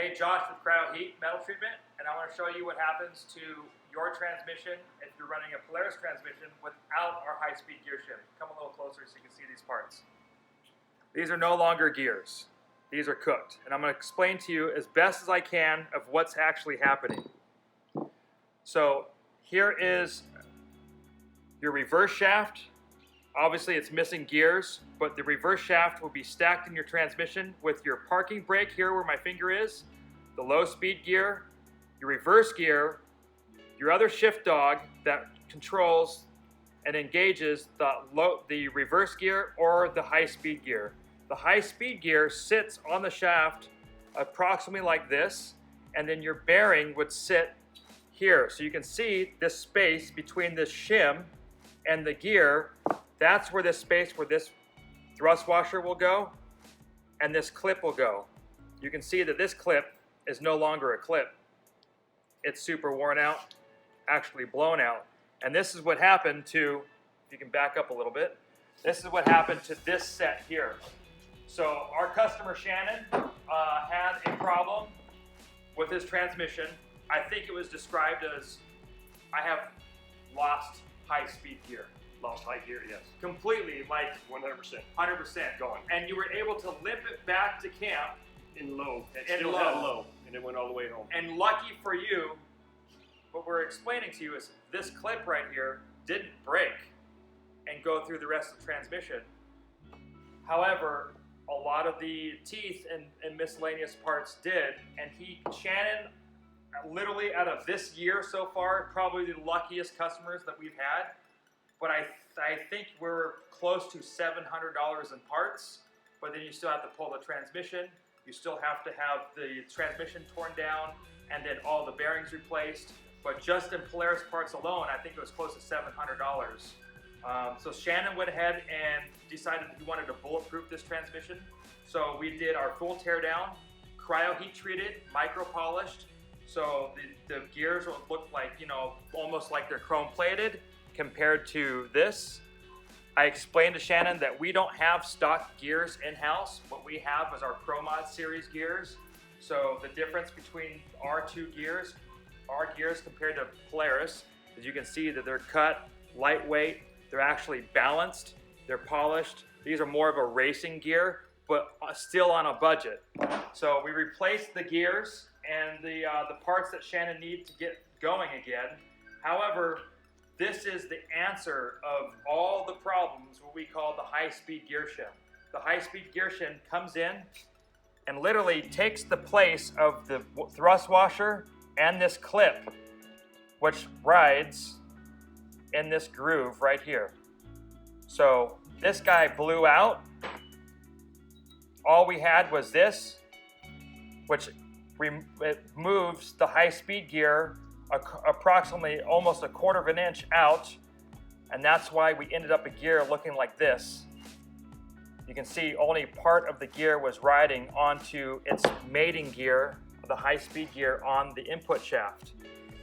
Hey, Josh with CryoHeat metal treatment, and I want to show you what happens to your transmission if you're running a Polaris transmission without our high-speed gear shim. Come a little closer so you can see these parts. These are no longer gears. These are cooked, and I'm going to explain to you as best as I can of what's actually happening. So here is your reverse shaft. Obviously it's missing gears, but the reverse shaft will be stacked in your transmission with your parking brake here where my finger is, the low speed gear, your reverse gear, your other shift dog that controls and engages the reverse gear or the high speed gear. The high speed gear sits on the shaft approximately like this, and then your bearing would sit here. So you can see this space between the shim and the gear. That's where this space where this thrust washer will go and this clip will go. You can see that this clip is no longer a clip. It's super worn out, actually blown out. And this is what happened to, if you can back up a little bit, this is what happened to this set here. So our customer Shannon had a problem with his transmission. I think it was described as, I have lost high-speed gear. Lost high gear, yes. Completely, like 100%. 100% Gone. And you were able to limp it back to camp. In low. It In still low. had low, and it went all the way home. And lucky for you, what we're explaining to you is this clip right here didn't break and go through the rest of the transmission. However, a lot of the teeth and miscellaneous parts did, and Shannon, literally out of this year so far, probably the luckiest customers that we've had. But I think we're close to $700 in parts, but then you still have to pull the transmission, you still have to have the transmission torn down, and then all the bearings replaced. But just in Polaris parts alone, I think it was close to $700. So Shannon went ahead and decided he wanted to bulletproof this transmission. So we did our full teardown, CryoHeat treated, micro polished. So the gears will look like, you know, almost like they're chrome plated compared to this. I explained to Shannon that we don't have stock gears in-house. What we have is our ProMod series gears. So the difference between our two gears, our gears compared to Polaris, as you can see that they're cut, lightweight, they're actually balanced, they're polished. These are more of a racing gear, but still on a budget. So we replaced the gears and the parts that Shannon needs to get going again. However, this is the answer of all the problems, what we call the high-speed gear shim. The high-speed gear shim comes in and literally takes the place of the thrust washer and this clip, which rides in this groove right here. So this guy blew out. All we had was this, which it moves the high-speed gear approximately almost 1/4 of an inch out, and that's why we ended up a gear looking like this. You can see only part of the gear was riding onto its mating gear, the high-speed gear on the input shaft,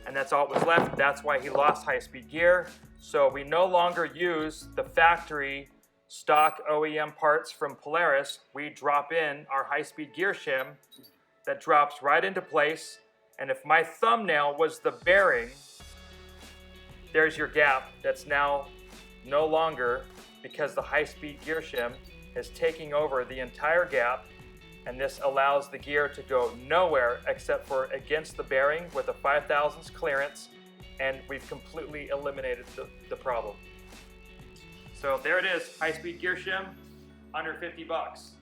and that's all it was left. That's why he lost high-speed gear. So we no longer use the factory stock OEM parts from Polaris. We drop in our high-speed gear shim that drops right into place. And if my thumbnail was the bearing, there's your gap that's now no longer, because the high-speed gear shim is taking over the entire gap, and this allows the gear to go nowhere except for against the bearing with a 5/1000 clearance, and we've completely eliminated the problem. So there it is, high-speed gear shim, under $50.